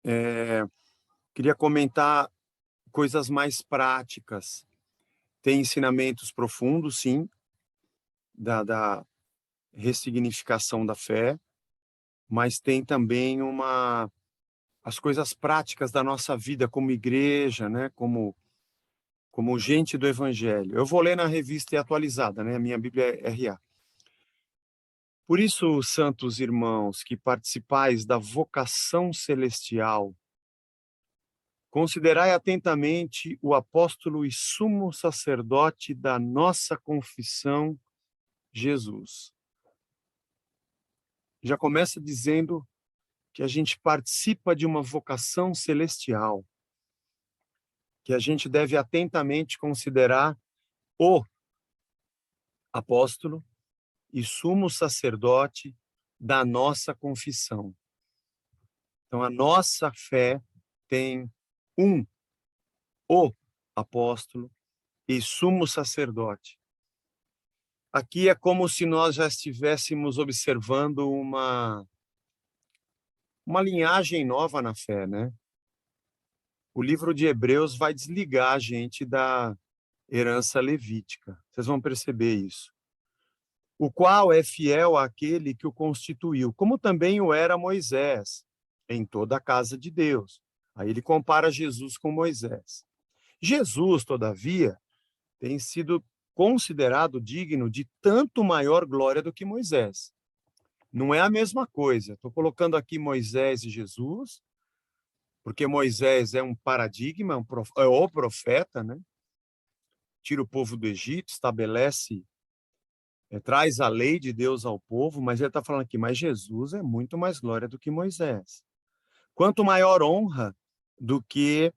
Eh, Queria comentar coisas mais práticas. Tem ensinamentos profundos, sim, da ressignificação da fé, mas tem também as coisas práticas da nossa vida como igreja, né, como gente do evangelho. Eu vou ler na revista atualizada, né, a minha Bíblia é RA. Por isso, santos irmãos, que participais da vocação celestial, considerai atentamente o apóstolo e sumo sacerdote da nossa confissão, Jesus. Já começa dizendo que a gente participa de uma vocação celestial, que a gente deve atentamente considerar o apóstolo e sumo sacerdote da nossa confissão. Então, a nossa fé tem um, o apóstolo e sumo sacerdote. Aqui é como se nós já estivéssemos observando uma linhagem nova na fé, né? O livro de Hebreus vai desligar a gente da herança levítica. Vocês vão perceber isso. O qual é fiel àquele que o constituiu, como também o era Moisés, em toda a casa de Deus. Aí ele compara Jesus com Moisés. Jesus, todavia, tem sido considerado digno de tanto maior glória do que Moisés. Não é a mesma coisa. Estou colocando aqui Moisés e Jesus, porque Moisés é um paradigma, é o profeta, né? Tira o povo do Egito, estabelece, traz a lei de Deus ao povo, mas ele está falando aqui, mas Jesus é muito mais glória do que Moisés. Quanto maior honra do que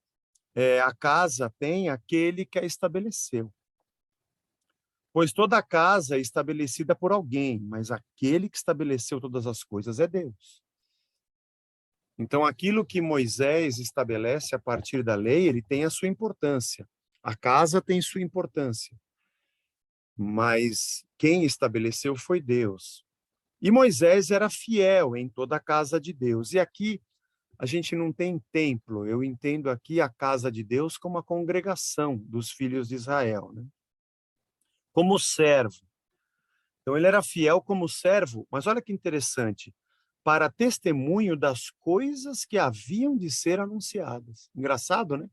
a casa tem aquele que a estabeleceu. Pois toda a casa é estabelecida por alguém, mas aquele que estabeleceu todas as coisas é Deus. Então, aquilo que Moisés estabelece a partir da lei, ele tem a sua importância. A casa tem sua importância. Mas quem estabeleceu foi Deus. E Moisés era fiel em toda a casa de Deus. E aqui a gente não tem templo. Eu entendo aqui a casa de Deus como a congregação dos filhos de Israel, né? Como servo. Então, ele era fiel como servo, mas olha que interessante, para testemunho das coisas que haviam de ser anunciadas. Engraçado, né?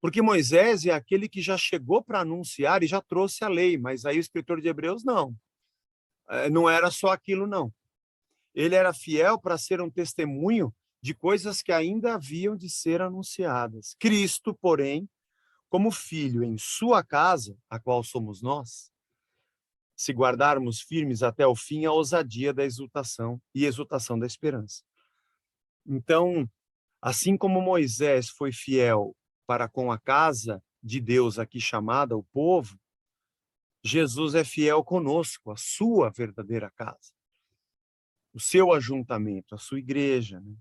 Porque Moisés é aquele que já chegou para anunciar e já trouxe a lei, mas aí o escritor de Hebreus não. Não era só aquilo, não. Ele era fiel para ser um testemunho de coisas que ainda haviam de ser anunciadas. Cristo, porém, como filho em sua casa, a qual somos nós, se guardarmos firmes até o fim a ousadia da exultação e exultação da esperança. Então, assim como Moisés foi fiel para com a casa de Deus aqui chamada, o povo, Jesus é fiel conosco, a sua verdadeira casa, o seu ajuntamento, a sua igreja, né?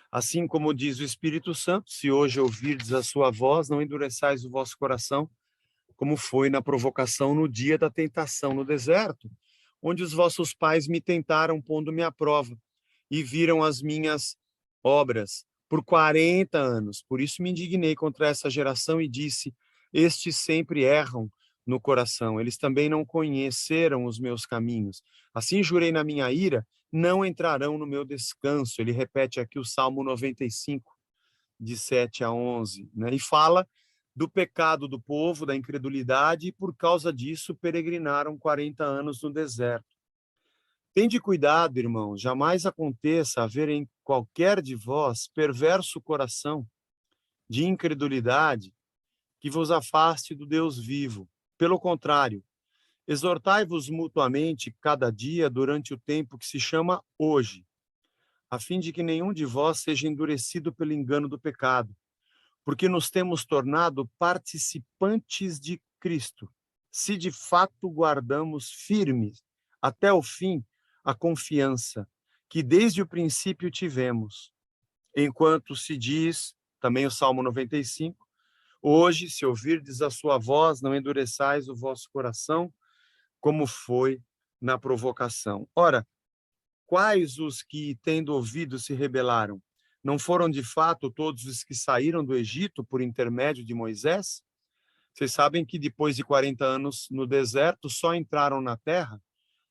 Assim como diz o Espírito Santo, se hoje ouvirdes a sua voz, não endureçais o vosso coração, como foi na provocação no dia da tentação no deserto, onde os vossos pais me tentaram pondo-me à prova e viram as minhas obras por 40 anos. Por isso me indignei contra essa geração e disse: estes sempre erram no coração, eles também não conheceram os meus caminhos. Assim jurei na minha ira, não entrarão no meu descanso. Ele repete aqui o Salmo 95, de 7 a 11, né? E fala do pecado do povo, da incredulidade, e por causa disso peregrinaram 40 anos no deserto. Tende cuidado, irmão, jamais aconteça haver em qualquer de vós perverso coração de incredulidade que vos afaste do Deus vivo. Pelo contrário, exortai-vos mutuamente cada dia durante o tempo que se chama hoje, a fim de que nenhum de vós seja endurecido pelo engano do pecado, porque nos temos tornado participantes de Cristo, se de fato guardamos firmes até o fim a confiança que desde o princípio tivemos. Enquanto se diz, também o Salmo 95, hoje, se ouvirdes a sua voz, não endureçais o vosso coração, como foi na provocação. Ora, quais os que, tendo ouvido, se rebelaram? Não foram, de fato, todos os que saíram do Egito por intermédio de Moisés? Vocês sabem que depois de 40 anos no deserto, só entraram na terra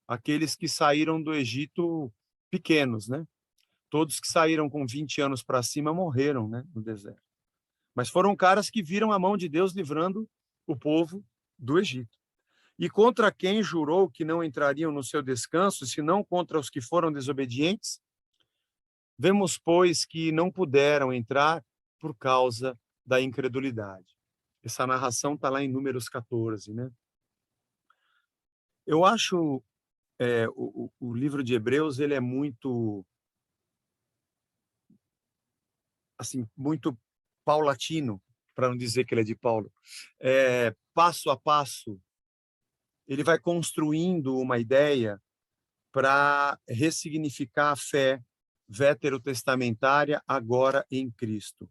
aqueles que saíram do Egito pequenos, né? Todos que saíram com 20 anos para cima morreram, né, no deserto. Mas foram caras que viram a mão de Deus livrando o povo do Egito. E contra quem jurou que não entrariam no seu descanso, senão contra os que foram desobedientes? Vemos, pois, que não puderam entrar por causa da incredulidade. Essa narração está lá em Números 14, né? Eu acho o livro de Hebreus ele é muito assim muito paulatino, para não dizer que ele é de Paulo. Passo a passo, ele vai construindo uma ideia para ressignificar a fé veterotestamentária agora em Cristo.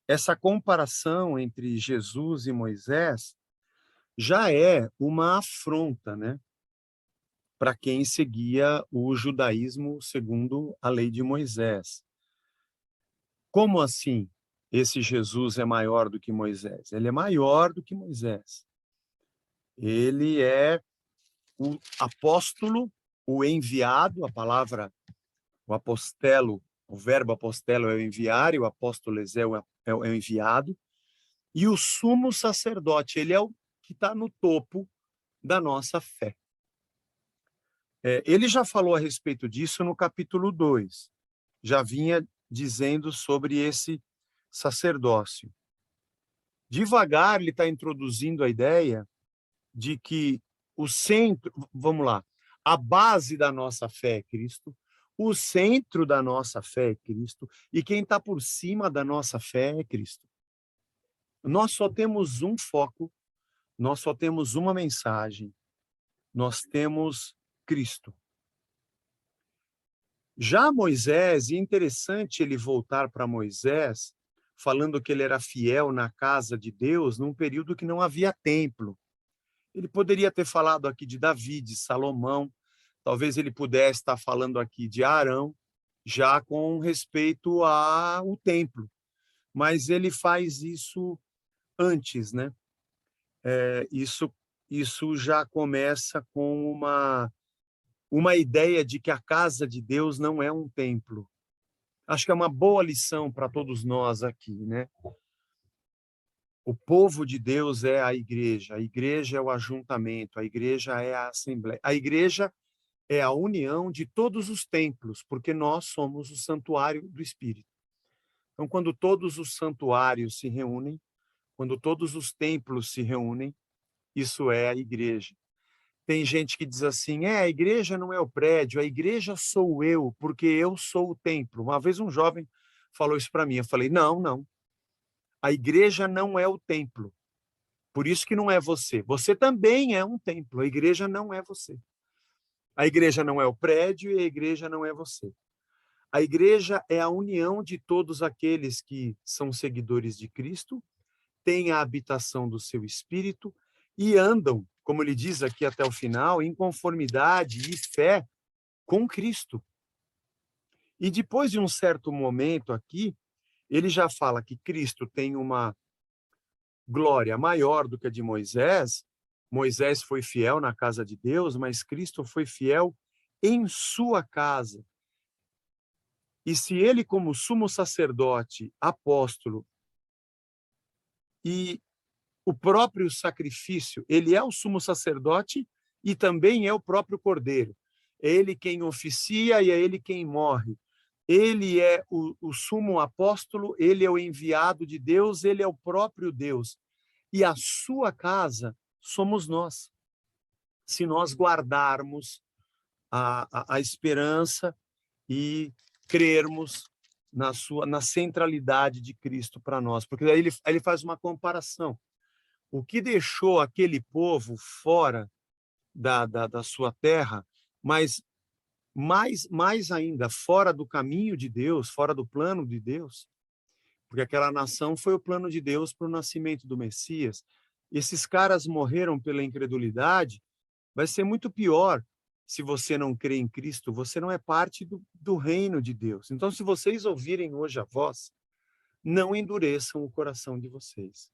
Essa comparação entre Jesus e Moisés já é uma afronta, né, para quem seguia o judaísmo segundo a lei de Moisés. Como assim esse Jesus é maior do que Moisés? Ele é maior do que Moisés. Ele é o apóstolo, o enviado, a palavra, o apostelo, o verbo apostelo é o enviar, e o apóstoles é o enviado, e o sumo sacerdote, ele é o que está no topo da nossa fé. Ele já falou a respeito disso no capítulo 2, já vinha dizendo sobre esse sacerdócio. Devagar, ele está introduzindo a ideia de que o centro, vamos lá, a base da nossa fé é Cristo, o centro da nossa fé é Cristo, e quem está por cima da nossa fé é Cristo. Nós só temos um foco, nós só temos uma mensagem, nós temos Cristo. Já Moisés, e é interessante ele voltar para Moisés, falando que ele era fiel na casa de Deus, num período que não havia templo. Ele poderia ter falado aqui de Davi, de Salomão, talvez ele pudesse estar falando aqui de Arão, já com respeito ao templo. Mas ele faz isso antes, né? Isso já começa com uma ideia de que a casa de Deus não é um templo. Acho que é uma boa lição para todos nós aqui, né? O povo de Deus é a igreja é o ajuntamento, a igreja é a assembleia. A igreja é a união de todos os templos, porque nós somos o santuário do Espírito. Então, quando todos os santuários se reúnem, quando todos os templos se reúnem, isso é a igreja. Tem gente que diz assim, a igreja não é o prédio, a igreja sou eu, porque eu sou o templo. Uma vez um jovem falou isso para mim, eu falei, não, a igreja não é o templo, por isso que não é você. Você também é um templo, a igreja não é você. A igreja não é o prédio e a igreja não é você. A igreja é a união de todos aqueles que são seguidores de Cristo, têm a habitação do seu Espírito e andam, como ele diz aqui até o final, em conformidade e fé com Cristo. E depois de um certo momento aqui, ele já fala que Cristo tem uma glória maior do que a de Moisés. Moisés foi fiel na casa de Deus, mas Cristo foi fiel em sua casa. E se ele, como sumo sacerdote, apóstolo, e o próprio sacrifício, ele é o sumo sacerdote e também é o próprio cordeiro. É ele quem oficia e é ele quem morre. Ele é o sumo apóstolo, ele é o enviado de Deus, ele é o próprio Deus. E a sua casa somos nós. Se nós guardarmos a esperança e crermos na centralidade de Cristo para nós. Porque aí ele faz uma comparação. O que deixou aquele povo fora da sua terra, mas mais ainda, fora do caminho de Deus, fora do plano de Deus, porque aquela nação foi o plano de Deus para o nascimento do Messias. Esses caras morreram pela incredulidade, vai ser muito pior, se você não crê em Cristo, você não é parte do reino de Deus. Então, se vocês ouvirem hoje a voz, não endureçam o coração de vocês.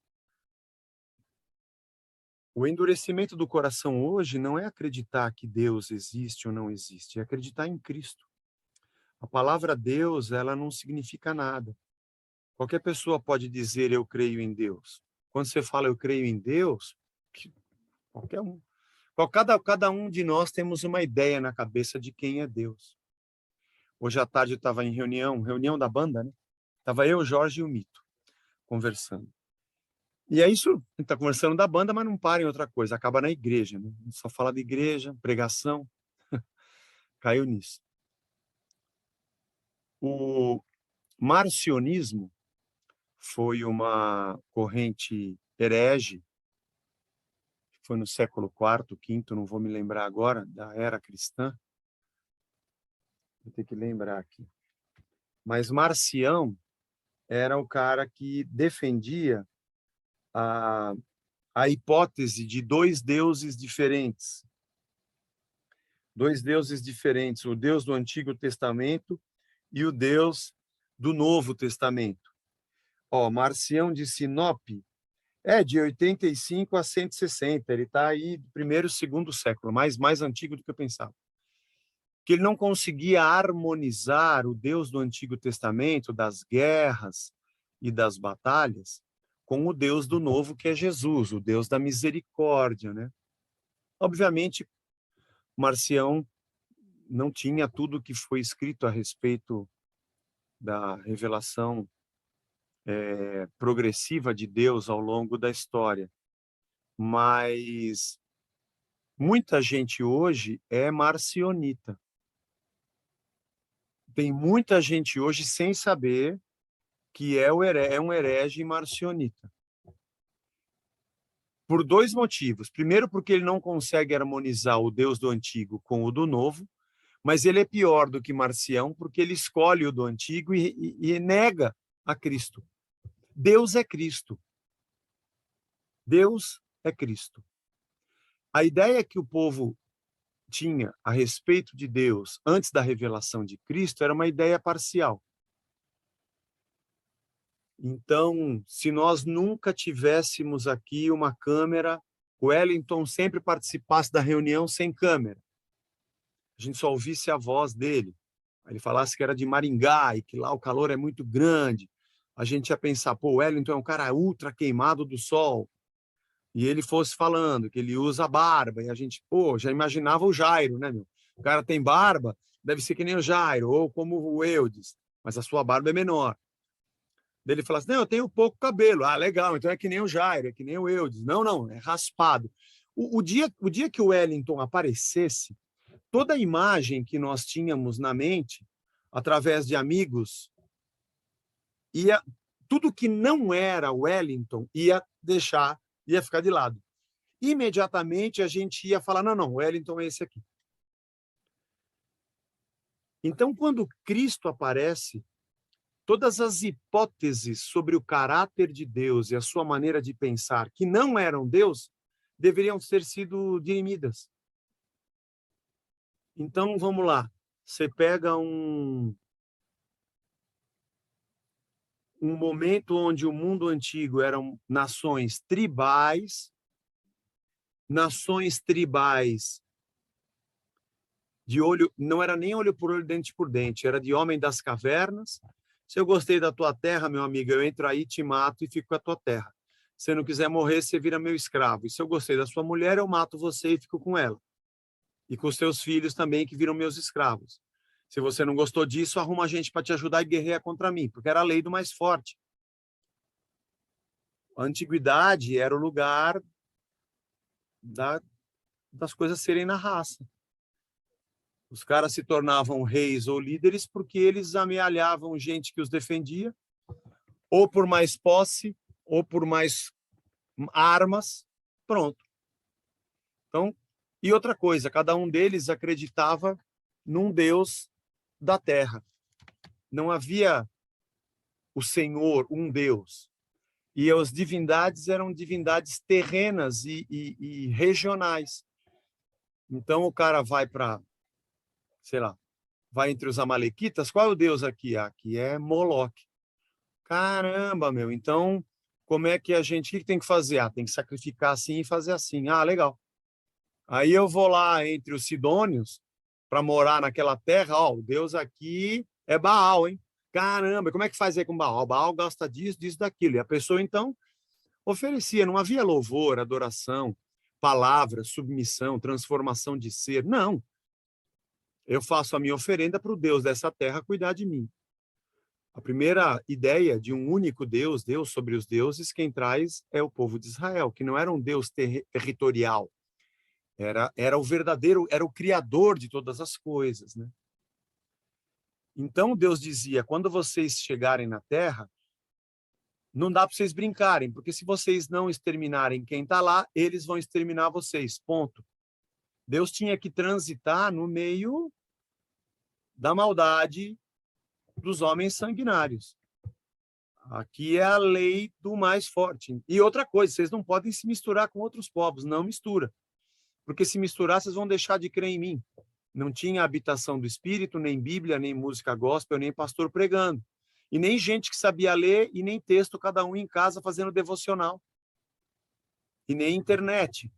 O endurecimento do coração hoje não é acreditar que Deus existe ou não existe, é acreditar em Cristo. A palavra Deus, ela não significa nada. Qualquer pessoa pode dizer eu creio em Deus. Quando você fala eu creio em Deus, qualquer um. Cada um de nós temos uma ideia na cabeça de quem é Deus. Hoje à tarde eu estava em reunião da banda, né? Estava eu, o Jorge e o Mito conversando. E é isso, a gente está conversando da banda, mas não para em outra coisa, acaba na igreja, né? Só fala de igreja, pregação, caiu nisso. O marcionismo foi uma corrente herege, foi no século IV, V, não vou me lembrar agora, da era cristã. Vou ter que lembrar aqui. Mas Marcião era o cara que defendia a hipótese de dois deuses diferentes. Dois deuses diferentes, o Deus do Antigo Testamento e o Deus do Novo Testamento. Marcião de Sinop é de 85 a 160, ele está aí do primeiro e segundo século, mais antigo do que eu pensava. Que ele não conseguia harmonizar o Deus do Antigo Testamento, das guerras e das batalhas, com o Deus do Novo, que é Jesus, o Deus da misericórdia, né? Obviamente, Marcião não tinha tudo que foi escrito a respeito da revelação progressiva de Deus ao longo da história, mas muita gente hoje é marcionita. Tem muita gente hoje sem saber que é um herege marcionita. Por dois motivos. Primeiro, porque ele não consegue harmonizar o Deus do Antigo com o do Novo, mas ele é pior do que Marcião, porque ele escolhe o do Antigo e nega a Cristo. Deus é Cristo. Deus é Cristo. A ideia que o povo tinha a respeito de Deus antes da revelação de Cristo era uma ideia parcial. Então, se nós nunca tivéssemos aqui uma câmera, o Wellington sempre participasse da reunião sem câmera, a gente só ouvisse a voz dele, ele falasse que era de Maringá e que lá o calor é muito grande, a gente ia pensar, pô, o Wellington é um cara ultra queimado do sol, e ele fosse falando que ele usa barba, e a gente, pô, já imaginava o Jairo, né, meu? O cara tem barba, deve ser que nem o Jairo, ou como o Eudes, mas a sua barba é menor. Daí ele fala assim, não, eu tenho pouco cabelo. Ah, legal, então é que nem o Jairo, é que nem o Eudes. Não, não, é raspado. O dia que o Wellington aparecesse, toda a imagem que nós tínhamos na mente, através de amigos, tudo que não era Wellington ia ficar de lado. Imediatamente a gente ia falar, não, não, Wellington é esse aqui. Então, quando Cristo aparece, todas as hipóteses sobre o caráter de Deus e a sua maneira de pensar, que não eram Deus, deveriam ter sido dirimidas. Então, vamos lá. Você pega um momento onde o mundo antigo eram nações tribais de olho, não era nem olho por olho, dente por dente, era de homem das cavernas. Se eu gostei da tua terra, meu amigo, eu entro aí, te mato e fico com a tua terra. Se não quiser morrer, você vira meu escravo. E se eu gostei da sua mulher, eu mato você e fico com ela. E com os teus filhos também, que viram meus escravos. Se você não gostou disso, arruma gente para te ajudar e guerreia contra mim, porque era a lei do mais forte. A antiguidade era o lugar das coisas serem na raça. Os caras se tornavam reis ou líderes porque eles amealhavam gente que os defendia, ou por mais posse, ou por mais armas, pronto. Então, e outra coisa, cada um deles acreditava num Deus da terra. Não havia o Senhor, um Deus. E as divindades eram divindades terrenas e regionais. Então o cara vai para, sei lá, vai entre os amalequitas. Qual é o deus aqui? Aqui é Moloque. Caramba, meu. Então, como é que a gente, o que tem que fazer? Ah, tem que sacrificar assim e fazer assim. Ah, legal. Aí eu vou lá entre os sidônios para morar naquela terra. Ó, o deus aqui é Baal, hein? Caramba, como é que faz aí com Baal? Baal gosta disso, disso, daquilo. E a pessoa, então, oferecia. Não havia louvor, adoração, palavra, submissão, transformação de ser. Não. Eu faço a minha oferenda para o Deus dessa terra cuidar de mim. A primeira ideia de um único Deus, Deus sobre os deuses, quem traz é o povo de Israel, que não era um Deus territorial, era o verdadeiro, era o criador de todas as coisas, né? Então Deus dizia: quando vocês chegarem na terra, não dá para vocês brincarem, porque se vocês não exterminarem quem está lá, eles vão exterminar vocês. Ponto. Deus tinha que transitar no meio da maldade dos homens sanguinários. Aqui é a lei do mais forte. E outra coisa, vocês não podem se misturar com outros povos, não mistura. Porque se misturar, vocês vão deixar de crer em mim. Não tinha habitação do Espírito, nem Bíblia, nem música gospel, nem pastor pregando. E nem gente que sabia ler, e nem texto, cada um em casa fazendo devocional. E nem internet.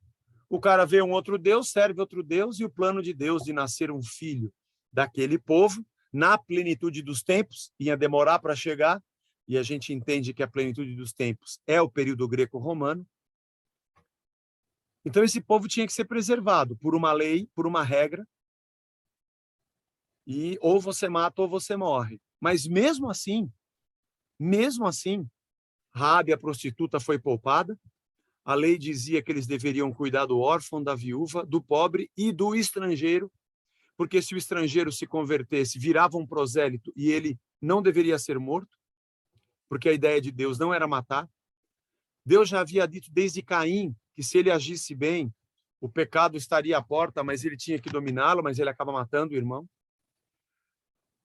O cara vê um outro Deus, serve outro Deus, e o plano de Deus de nascer um filho daquele povo, na plenitude dos tempos, ia demorar para chegar, e a gente entende que a plenitude dos tempos é o período greco-romano. Então, esse povo tinha que ser preservado por uma lei, por uma regra, e ou você mata ou você morre. Mas mesmo assim, Raabe, a prostituta, foi poupada. A lei dizia que eles deveriam cuidar do órfão, da viúva, do pobre e do estrangeiro, porque se o estrangeiro se convertesse, virava um prosélito e ele não deveria ser morto, porque a ideia de Deus não era matar. Deus já havia dito desde Caim que se ele agisse bem, o pecado estaria à porta, mas ele tinha que dominá-lo, mas ele acaba matando o irmão.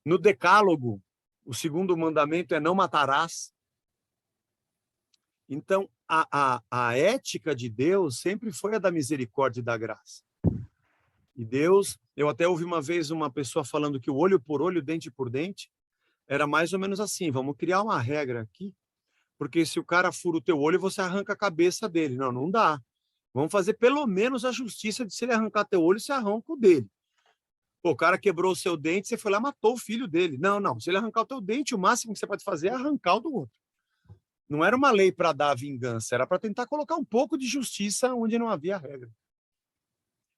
No Decálogo, o segundo mandamento é não matarás. Então, a ética de Deus sempre foi a da misericórdia e da graça. E Deus, eu até ouvi uma vez uma pessoa falando que o olho por olho, dente por dente, era mais ou menos assim, vamos criar uma regra aqui, porque se o cara fura o teu olho, você arranca a cabeça dele. Não, não dá. Vamos fazer pelo menos a justiça de se ele arrancar teu olho, você arranca o dele. Pô, o cara quebrou o seu dente, você foi lá e matou o filho dele. Não, não. Se ele arrancar o teu dente, o máximo que você pode fazer é arrancar o do outro. Não era uma lei para dar vingança, era para tentar colocar um pouco de justiça onde não havia regra.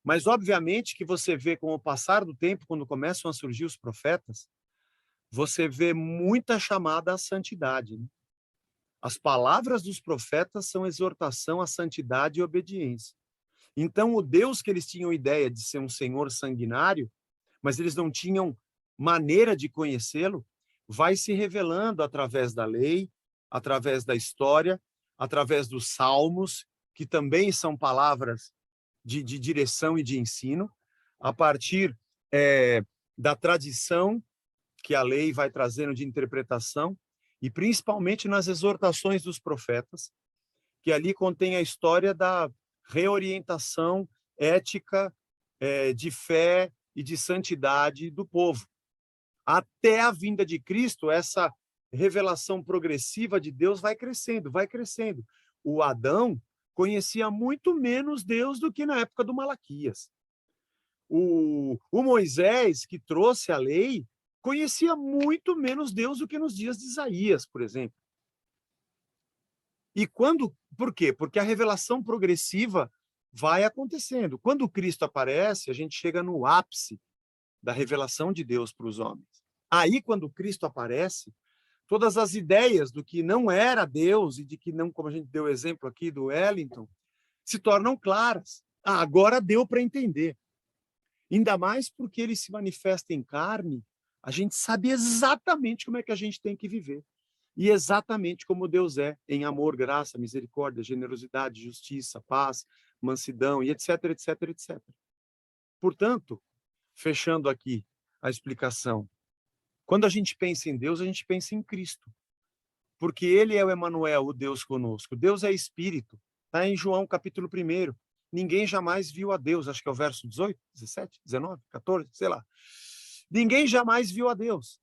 Mas, obviamente, que você vê com o passar do tempo, quando começam a surgir os profetas, você vê muita chamada à santidade, né? As palavras dos profetas são exortação à santidade e obediência. Então, o Deus que eles tinham ideia de ser um senhor sanguinário, mas eles não tinham maneira de conhecê-lo, vai se revelando através da lei, através da história, através dos salmos, que também são palavras de direção e de ensino, a partir da tradição que a lei vai trazendo de interpretação, e principalmente nas exortações dos profetas, que ali contém a história da reorientação ética, de fé e de santidade do povo. Até a vinda de Cristo, essa revelação progressiva de Deus vai crescendo, vai crescendo. O Adão conhecia muito menos Deus do que na época do Malaquias. O Moisés, que trouxe a lei, conhecia muito menos Deus do que nos dias de Isaías, por exemplo. E por quê? Porque a revelação progressiva vai acontecendo. Quando Cristo aparece, a gente chega no ápice da revelação de Deus para os homens. Aí, quando Cristo aparece, todas as ideias do que não era Deus e de que não, como a gente deu o exemplo aqui do Wellington, se tornam claras. Ah, agora deu para entender. Ainda mais porque ele se manifesta em carne, a gente sabe exatamente como é que a gente tem que viver. E exatamente como Deus é, em amor, graça, misericórdia, generosidade, justiça, paz, mansidão, e etc, etc, etc. Portanto, fechando aqui a explicação, quando a gente pensa em Deus, a gente pensa em Cristo. Porque ele é o Emanuel, o Deus conosco. Deus é Espírito. Está em João capítulo 1. ninguém jamais viu a Deus. Acho que é o verso 18, 17, 19, 14, sei lá. Ninguém jamais viu a Deus,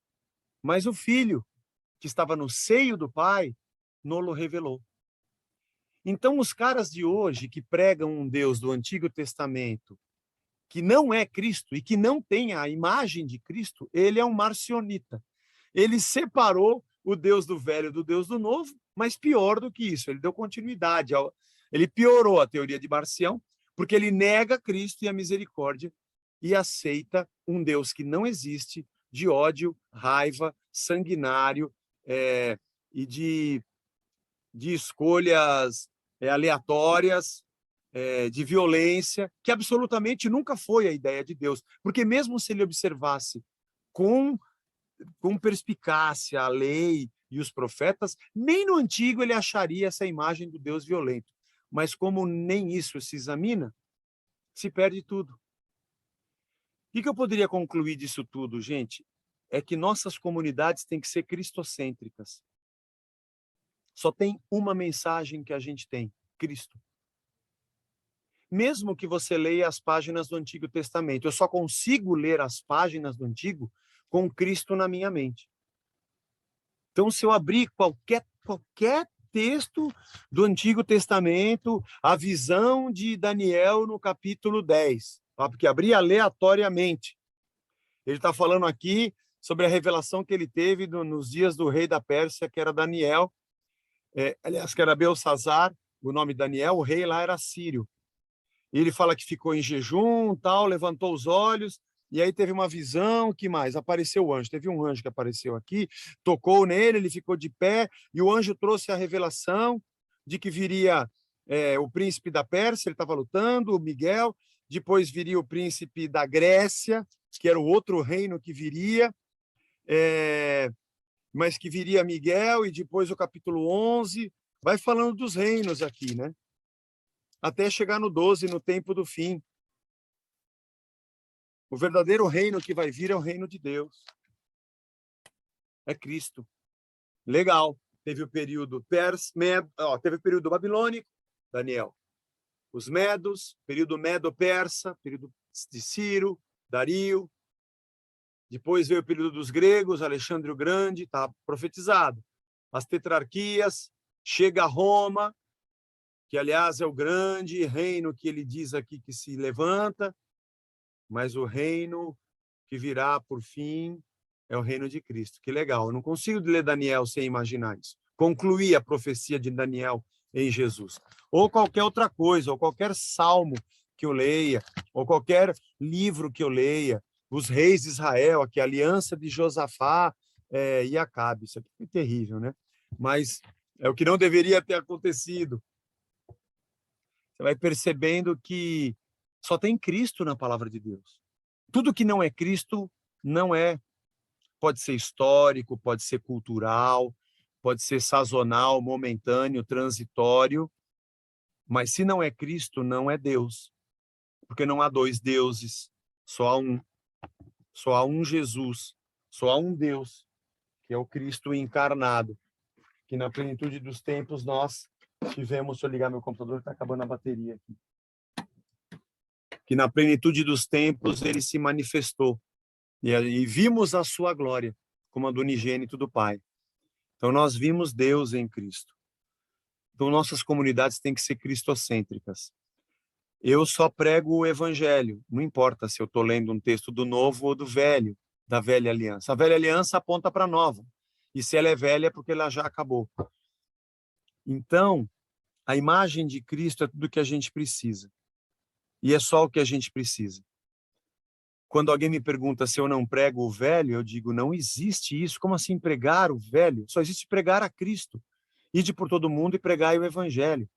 mas o Filho, que estava no seio do Pai, nos revelou. Então, os caras de hoje que pregam um Deus do Antigo Testamento, que não é Cristo e que não tem a imagem de Cristo, ele é um marcionita. Ele separou o Deus do Velho do Deus do Novo, mas pior do que isso, ele deu continuidade, ele piorou a teoria de Marcião, porque ele nega Cristo e a misericórdia e aceita um Deus que não existe, de ódio, raiva, sanguinário, e de escolhas aleatórias, de violência, que absolutamente nunca foi a ideia de Deus. Porque mesmo se ele observasse com perspicácia a lei e os profetas, nem no Antigo ele acharia essa imagem do Deus violento. Mas como nem isso se examina, se perde tudo. O que eu poderia concluir disso tudo, gente? É que nossas comunidades têm que ser cristocêntricas. Só tem uma mensagem que a gente tem: Cristo. Mesmo que você leia as páginas do Antigo Testamento, eu só consigo ler as páginas do Antigo com Cristo na minha mente. Então, se eu abrir qualquer texto do Antigo Testamento, a visão de Daniel no capítulo 10, tá? Porque abri aleatoriamente. Ele está falando aqui sobre a revelação que ele teve nos dias do rei da Pérsia, que era Daniel, aliás, que era Belsassar, o nome Daniel, o rei lá era sírio. E ele fala que ficou em jejum, tal, levantou os olhos, e aí teve uma visão, que mais? Apareceu o anjo, teve um anjo que apareceu aqui, tocou nele, ele ficou de pé, e o anjo trouxe a revelação de que viria o príncipe da Pérsia, ele estava lutando, o Miguel, depois viria o príncipe da Grécia, que era o outro reino que viria, mas que viria Miguel, e depois o capítulo 11, vai falando dos reinos aqui, né? Até chegar no 12, no tempo do fim. O verdadeiro reino que vai vir é o reino de Deus. É Cristo. Legal. Teve o período teve o período babilônico, Daniel. Os medos, período medo-persa, período de Ciro, Dario. Depois veio o período dos gregos, Alexandre o Grande, está profetizado. As tetrarquias, chega a Roma, que aliás é o grande reino que ele diz aqui que se levanta, mas o reino que virá por fim é o reino de Cristo. Que legal, eu não consigo ler Daniel sem imaginar isso. Concluir a profecia de Daniel em Jesus. Ou qualquer outra coisa, ou qualquer salmo que eu leia, ou qualquer livro que eu leia, os reis de Israel, aqui, a aliança de Josafá e Acabe. Isso aqui foi terrível, né? Mas é o que não deveria ter acontecido. Você vai percebendo que só tem Cristo na palavra de Deus. Tudo que não é Cristo não é. Pode ser histórico, pode ser cultural, pode ser sazonal, momentâneo, transitório, mas se não é Cristo, não é Deus. Porque não há dois deuses, só há um. Só há um Jesus, só há um Deus, que é o Cristo encarnado, que na plenitude dos tempos nós tivemos. Deixa eu ligar meu computador, está acabando a bateria aqui. Que na plenitude dos tempos ele se manifestou e vimos a sua glória, como a do unigênito do Pai. Então nós vimos Deus em Cristo. Então nossas comunidades têm que ser cristocêntricas. Eu só prego o evangelho, não importa se eu estou lendo um texto do Novo ou do Velho, da Velha Aliança. A Velha Aliança aponta para a Nova, e se ela é velha é porque ela já acabou. Então, a imagem de Cristo é tudo que a gente precisa, e é só o que a gente precisa. Quando alguém me pergunta se eu não prego o velho, eu digo, não existe isso. Como assim pregar o velho? Só existe pregar a Cristo. Ide por todo mundo e pregai o evangelho.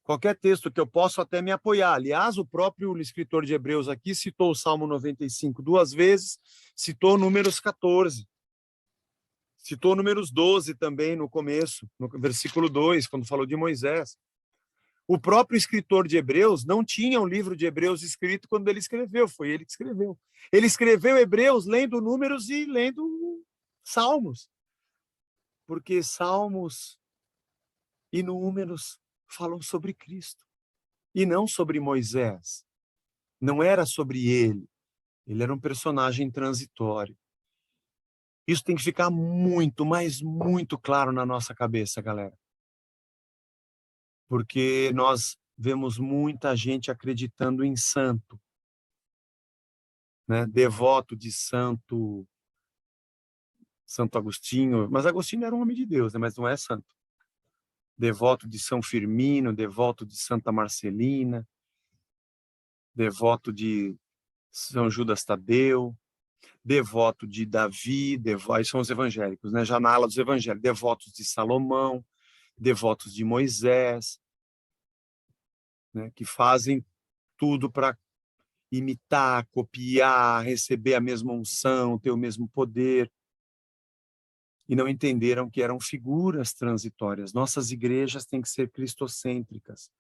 Qualquer texto que eu possa até me apoiar. Aliás, o próprio escritor de Hebreus aqui citou o Salmo 95 2 vezes, citou Números 14, citou Números 12 também no começo, no versículo 2, quando falou de Moisés. O próprio escritor de Hebreus não tinha um livro de Hebreus escrito quando ele escreveu, foi ele que escreveu. Ele escreveu Hebreus lendo Números e lendo Salmos, porque Salmos e Números falam sobre Cristo. e não sobre Moisés. Não era sobre ele. Ele era um personagem transitório. Isso tem que ficar muito, mas muito claro na nossa cabeça, galera. Porque nós vemos muita gente acreditando em santo, né? Devoto de Santo Agostinho, mas Agostinho era um homem de Deus, né? Mas não é santo. Devoto de São Firmino, devoto de Santa Marcelina, devoto de São Judas Tadeu, devoto de Davi, aí são os evangélicos, né? Já na ala dos evangélicos, devotos de Salomão, devotos de Moisés, né? Que fazem tudo para imitar, copiar, receber a mesma unção, ter o mesmo poder, e não entenderam que eram figuras transitórias. Nossas igrejas têm que ser cristocêntricas.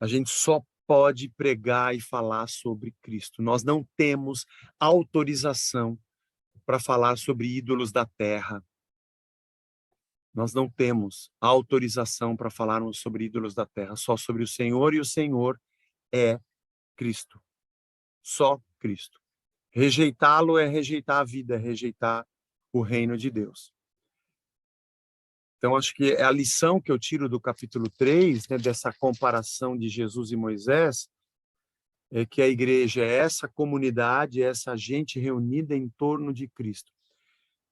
A gente só pode pregar e falar sobre Cristo. Nós não temos autorização para falar sobre ídolos da terra. Nós não temos autorização para falarmos sobre ídolos da terra, só sobre o Senhor, e o Senhor é Cristo. Só Cristo. Rejeitá-lo é rejeitar a vida, é rejeitar o reino de Deus. Então, acho que é a lição que eu tiro do capítulo 3, né, dessa comparação de Jesus e Moisés, é que a igreja é essa comunidade, é essa gente reunida em torno de Cristo.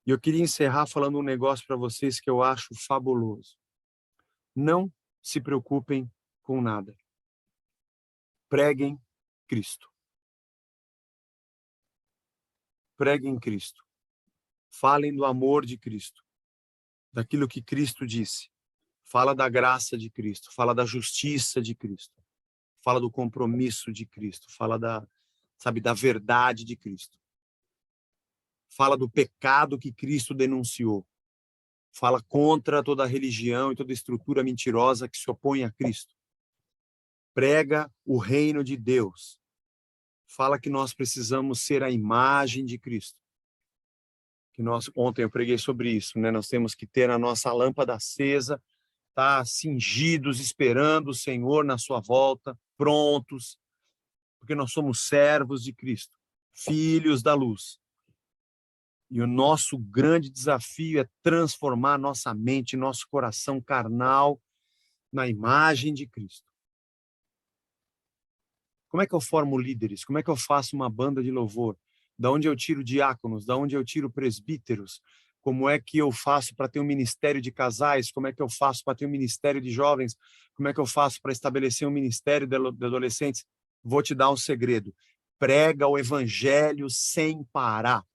E eu queria encerrar falando um negócio para vocês que eu acho fabuloso. Não se preocupem com nada. Preguem Cristo. Preguem Cristo. Falem do amor de Cristo, daquilo que Cristo disse. Fala da graça de Cristo, fala da justiça de Cristo, fala do compromisso de Cristo, fala da verdade de Cristo. Fala do pecado que Cristo denunciou. Fala contra toda a religião e toda estrutura mentirosa que se opõe a Cristo. Prega o reino de Deus. Fala que nós precisamos ser a imagem de Cristo. Ontem eu preguei sobre isso, né? Nós temos que ter a nossa lâmpada acesa, tá cingidos, esperando o Senhor na sua volta, prontos, porque nós somos servos de Cristo, filhos da luz. E o nosso grande desafio é transformar nossa mente, nosso coração carnal na imagem de Cristo. Como é que eu formo líderes? Como é que eu faço uma banda de louvor? Da onde eu tiro diáconos? Da onde eu tiro presbíteros? Como é que eu faço para ter um ministério de casais? Como é que eu faço para ter um ministério de jovens? Como é que eu faço para estabelecer um ministério de adolescentes? Vou te dar um segredo. Prega o evangelho sem parar.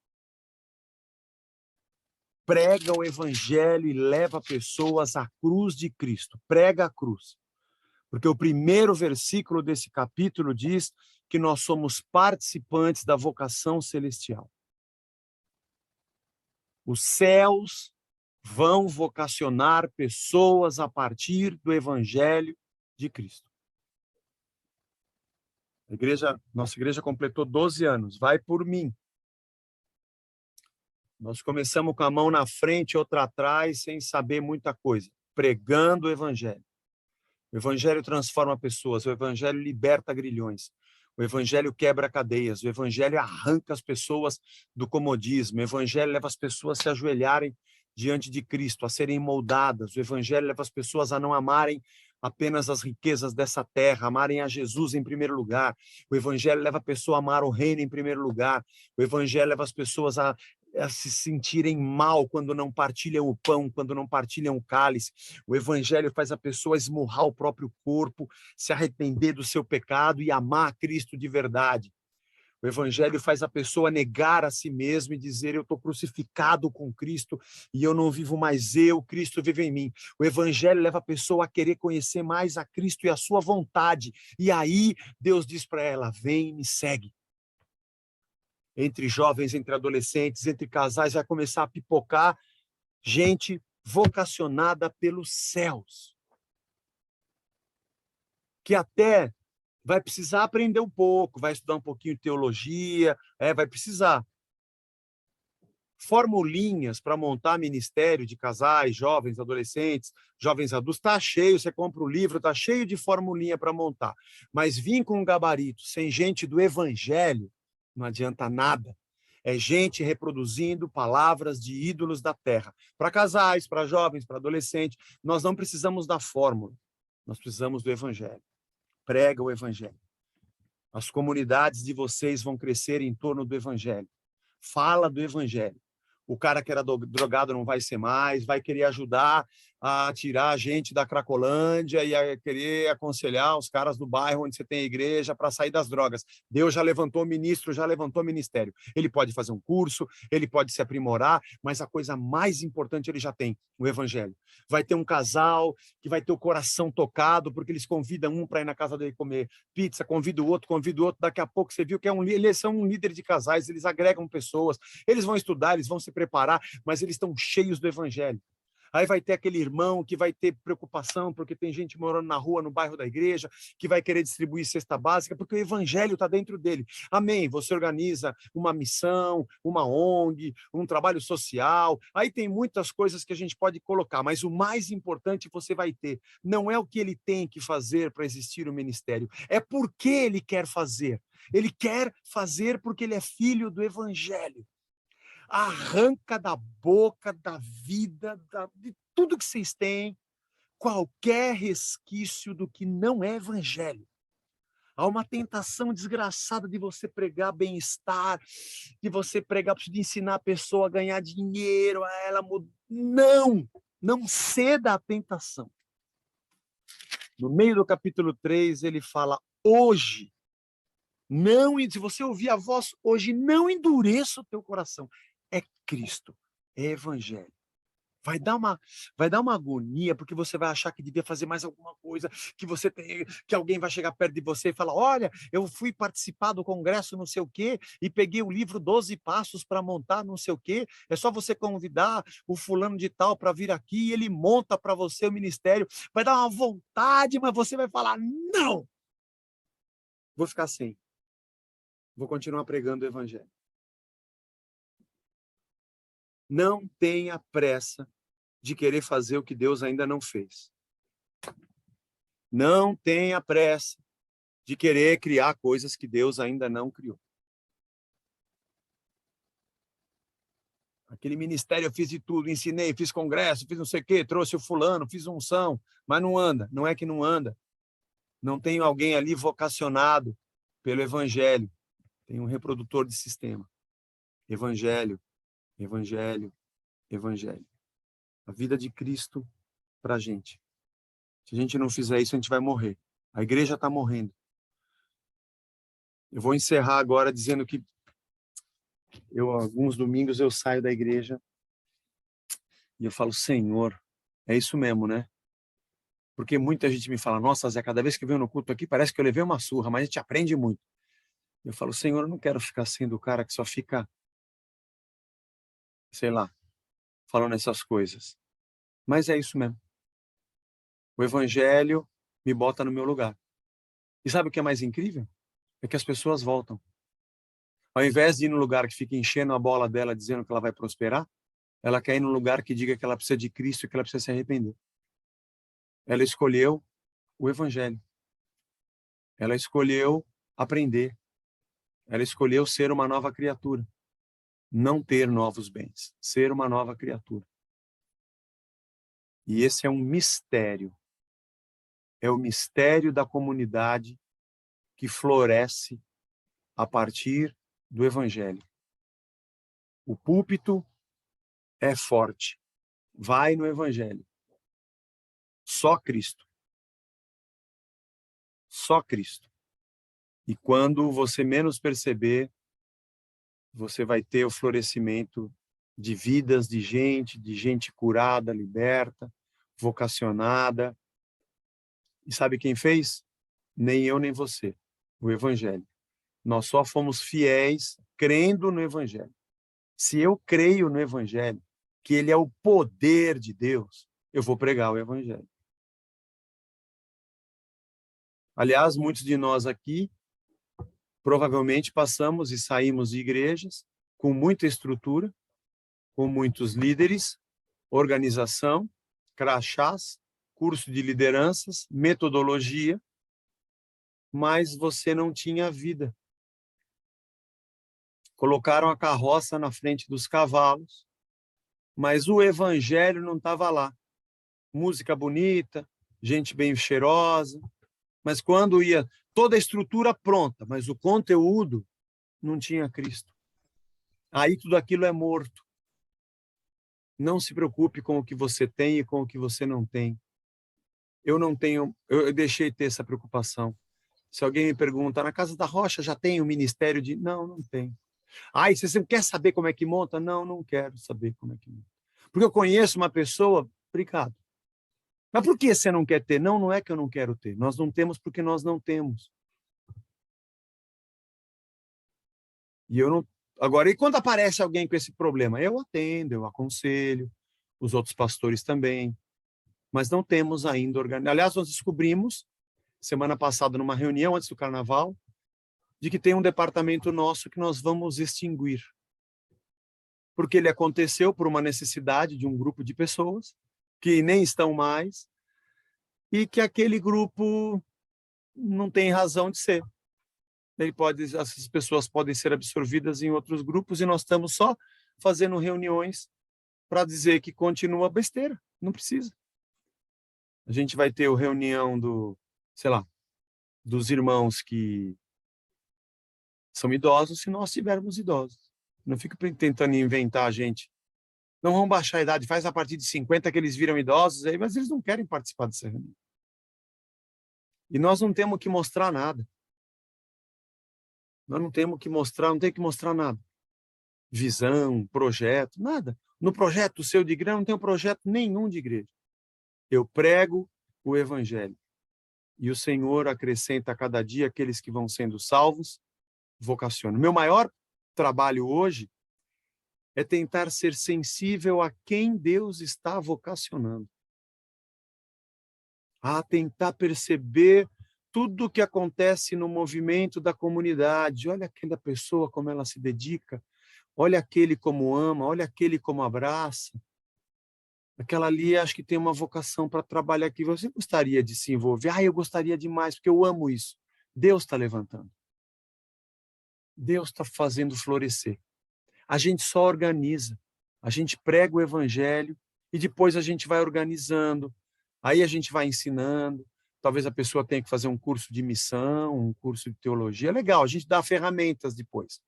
Prega o evangelho e leva pessoas à cruz de Cristo. Prega a cruz. Porque o primeiro versículo desse capítulo diz que nós somos participantes da vocação celestial. Os céus vão vocacionar pessoas a partir do evangelho de Cristo. Nossa igreja completou 12 anos. Vai por mim. Nós começamos com a mão na frente, outra atrás, sem saber muita coisa, pregando o evangelho. O evangelho transforma pessoas, o evangelho liberta grilhões, o evangelho quebra cadeias, o evangelho arranca as pessoas do comodismo, o evangelho leva as pessoas a se ajoelharem diante de Cristo, a serem moldadas, o evangelho leva as pessoas a não amarem apenas as riquezas dessa terra, amarem a Jesus em primeiro lugar. O evangelho leva a pessoa a amar o reino em primeiro lugar. O evangelho leva as pessoas a se sentirem mal quando não partilham o pão, quando não partilham o cálice. O evangelho faz a pessoa esmurrar o próprio corpo, se arrepender do seu pecado e amar Cristo de verdade. O evangelho faz a pessoa negar a si mesma e dizer: eu estou crucificado com Cristo e eu não vivo mais eu, Cristo vive em mim. O evangelho leva a pessoa a querer conhecer mais a Cristo e a sua vontade. E aí Deus diz para ela: vem e me segue. Entre jovens, entre adolescentes, entre casais, vai começar a pipocar gente vocacionada pelos céus, que até vai precisar aprender um pouco, vai estudar um pouquinho de teologia, vai precisar. formulinhas para montar ministério de casais, jovens, adolescentes, jovens adultos, está cheio, você compra o livro, está cheio de formulinha para montar. Mas vir com um gabarito, sem gente do evangelho, não adianta nada. É gente reproduzindo palavras de ídolos da terra. Para casais, para jovens, para adolescentes, nós não precisamos da fórmula, nós precisamos do evangelho. Prega o evangelho. As comunidades de vocês vão crescer em torno do evangelho. Fala do evangelho. O cara que era drogado não vai ser mais, vai querer ajudar a tirar a gente da Cracolândia e a querer aconselhar os caras do bairro onde você tem a igreja para sair das drogas. Deus já levantou ministro, já levantou ministério. Ele pode fazer um curso, ele pode se aprimorar, mas a coisa mais importante ele já tem, o evangelho. Vai ter um casal que vai ter o coração tocado, porque eles convidam um para ir na casa dele comer pizza, convida o outro, daqui a pouco você viu que eles são um líder de casais, eles agregam pessoas, eles vão estudar, eles vão se preparar, mas eles estão cheios do evangelho. Aí vai ter aquele irmão que vai ter preocupação porque tem gente morando na rua, no bairro da igreja, que vai querer distribuir cesta básica, porque o evangelho está dentro dele. Amém. Você organiza uma missão, uma ONG, um trabalho social. Aí tem muitas coisas que a gente pode colocar, mas o mais importante você vai ter. Não é o que ele tem que fazer para existir o ministério, é porque ele quer fazer. Ele quer fazer porque ele é filho do evangelho. Arranca da boca, da vida, de tudo que vocês têm, qualquer resquício do que não é evangelho. Há uma tentação desgraçada de você pregar bem-estar, de você pregar, de ensinar a pessoa a ganhar dinheiro, a ela mudar. Não ceda à tentação. No meio do capítulo 3, ele fala, hoje, se você ouvir a voz, hoje não endureça o teu coração. É Cristo, é evangelho. Vai dar uma agonia, porque você vai achar que devia fazer mais alguma coisa, que alguém vai chegar perto de você e falar, olha, eu fui participar do congresso não sei o quê, e peguei o livro 12 passos para montar não sei o quê, é só você convidar o fulano de tal para vir aqui, e ele monta para você o ministério, vai dar uma vontade, mas você vai falar, não! Vou ficar sem. Vou continuar pregando o evangelho. Não tenha pressa de querer fazer o que Deus ainda não fez. Não tenha pressa de querer criar coisas que Deus ainda não criou. Aquele ministério eu fiz de tudo, ensinei, fiz congresso, fiz não sei o quê, trouxe o fulano, fiz unção, mas não anda. Não é que não anda. Não tem alguém ali vocacionado pelo evangelho. Tem um reprodutor de sistema. Evangelho, evangelho, evangelho. A vida de Cristo para a gente. Se a gente não fizer isso, a gente vai morrer. A igreja está morrendo. Eu vou encerrar agora dizendo que alguns domingos eu saio da igreja e eu falo, Senhor, é isso mesmo, né? Porque muita gente me fala, nossa, Zé, cada vez que eu venho no culto aqui, parece que eu levei uma surra, mas a gente aprende muito. Eu falo, Senhor, eu não quero ficar sendo o cara que só fica, sei lá, falando essas coisas. Mas é isso mesmo. O evangelho me bota no meu lugar. E sabe o que é mais incrível? É que as pessoas voltam. Ao invés de ir no lugar que fica enchendo a bola dela, dizendo que ela vai prosperar, ela quer ir no lugar que diga que ela precisa de Cristo e que ela precisa se arrepender. Ela escolheu o evangelho. Ela escolheu aprender. Ela escolheu ser uma nova criatura. Não ter novos bens. Ser uma nova criatura. E esse é um mistério. É o mistério da comunidade que floresce a partir do evangelho. O púlpito é forte. Vai no evangelho. Só Cristo. Só Cristo. E quando você menos perceber, você vai ter o florescimento de vidas de gente curada, liberta, vocacionada. E sabe quem fez? Nem eu, nem você. O evangelho. Nós só fomos fiéis crendo no evangelho. Se eu creio no evangelho, que ele é o poder de Deus, eu vou pregar o evangelho. Aliás, muitos de nós aqui provavelmente passamos e saímos de igrejas com muita estrutura, com muitos líderes, organização, crachás, curso de lideranças, metodologia, mas você não tinha vida. Colocaram a carroça na frente dos cavalos, mas o evangelho não estava lá. Música bonita, gente bem cheirosa, mas quando ia toda a estrutura pronta, mas o conteúdo não tinha Cristo. Aí tudo aquilo é morto. Não se preocupe com o que você tem e com o que você não tem. Eu não tenho, eu deixei de ter essa preocupação. Se alguém me pergunta, na Casa da Rocha já tem o ministério de... Não, não tem. Ah, e você quer saber como é que monta? Não, não quero saber como é que monta. Porque eu conheço uma pessoa, obrigado. Mas por que você não quer ter? Não, não é que eu não quero ter. Nós não temos porque nós não temos. E eu não... Agora, e quando aparece alguém com esse problema? Eu atendo, eu aconselho, os outros pastores também. Mas não temos ainda organizado. Aliás, nós descobrimos, semana passada, numa reunião antes do Carnaval, de que tem um departamento nosso que nós vamos extinguir. Porque ele aconteceu por uma necessidade de um grupo de pessoas que nem estão mais e que aquele grupo não tem razão de ser. Essas pessoas podem ser absorvidas em outros grupos e nós estamos só fazendo reuniões para dizer que continua besteira, não precisa. A gente vai ter a reunião dos irmãos que são idosos se nós tivermos idosos. Não fica tentando inventar a gente. Não vão baixar a idade, faz a partir de 50 que eles viram idosos, aí, mas eles não querem participar dessa reunião. E nós não temos que mostrar nada. Nós não temos que mostrar, não tem que mostrar nada. Visão, projeto, nada. No projeto seu de igreja, não tem projeto nenhum de igreja. Eu prego o evangelho. E o Senhor acrescenta a cada dia aqueles que vão sendo salvos, vocaciona. Meu maior trabalho hoje é tentar ser sensível a quem Deus está vocacionando. A tentar perceber tudo o que acontece no movimento da comunidade. Olha aquela pessoa, como ela se dedica. Olha aquele como ama, olha aquele como abraça. Aquela ali, acho que tem uma vocação para trabalhar aqui. Você gostaria de se envolver? Ah, eu gostaria demais, porque eu amo isso. Deus está levantando. Deus está fazendo florescer. A gente só organiza. A gente prega o evangelho e depois a gente vai organizando. Aí a gente vai ensinando. Talvez a pessoa tenha que fazer um curso de missão, um curso de teologia. É legal, a gente dá ferramentas depois.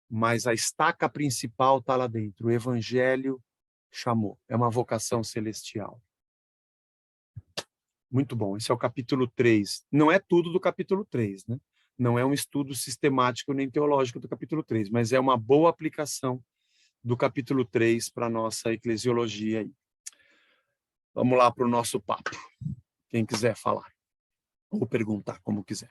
Mas a estaca principal está lá dentro. O evangelho chamou. É uma vocação celestial. Muito bom. Esse é o capítulo 3. Não é tudo do capítulo 3, né? Não é um estudo sistemático nem teológico do capítulo 3, mas é uma boa aplicação do capítulo 3 para a nossa eclesiologia aí. Vamos lá para o nosso papo. Quem quiser falar ou perguntar, como quiser.